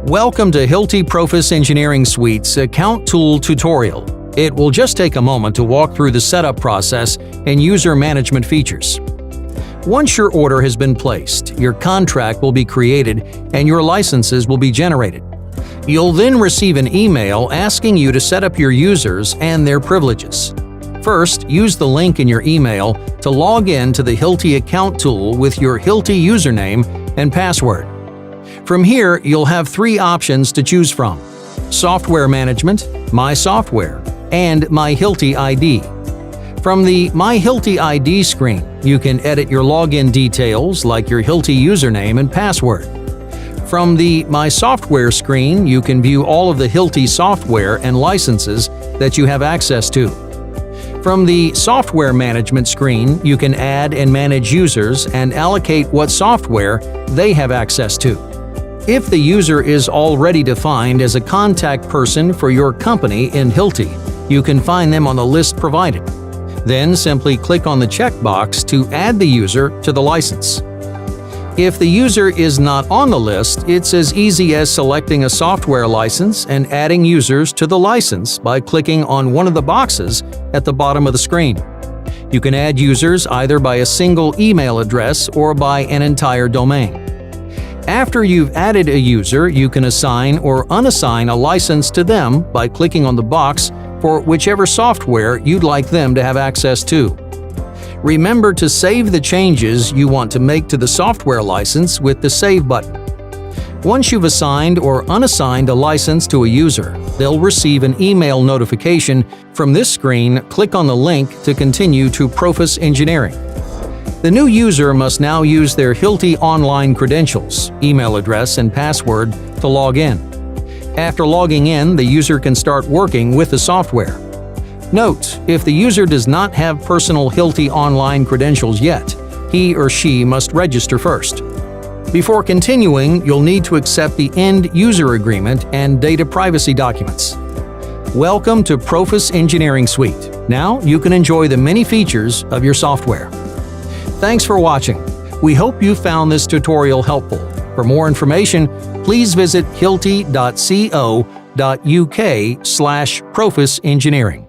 Welcome to Hilti PROFIS Engineering Suite's Account Tool tutorial. It will just take a moment to walk through the setup process and user management features. Once your order has been placed, your contract will be created and your licenses will be generated. You'll then receive an email asking you to set up your users and their privileges. First, use the link in your email to log in to the Hilti account tool with your Hilti username and password. From here, you'll have three options to choose from: Software Management, My Software, and My Hilti ID. From the My Hilti ID screen, you can edit your login details like your Hilti username and password. From the My Software screen, you can view all of the Hilti software and licenses that you have access to. From the Software Management screen, you can add and manage users and allocate what software they have access to. If the user is already defined as a contact person for your company in Hilti, you can find them on the list provided. Then simply click on the checkbox to add the user to the license. If the user is not on the list, it's as easy as selecting a software license and adding users to the license by clicking on one of the boxes at the bottom of the screen. You can add users either by a single email address or by an entire domain. After you've added a user, you can assign or unassign a license to them by clicking on the box for whichever software you'd like them to have access to. Remember to save the changes you want to make to the software license with the Save button. Once you've assigned or unassigned a license to a user, they'll receive an email notification. From this screen, click on the link to continue to PROFIS Engineering. The new user must now use their Hilti online credentials, email address, and password to log in. After logging in, the user can start working with the software. Note, if the user does not have personal Hilti online credentials yet, he or she must register first. Before continuing, you'll need to accept the End User Agreement and data privacy documents. Welcome to PROFIS Engineering Suite. Now you can enjoy the many features of your software. Thanks for watching. We hope you found this tutorial helpful. For more information, please visit hilti.co.uk/PROFIS Engineering.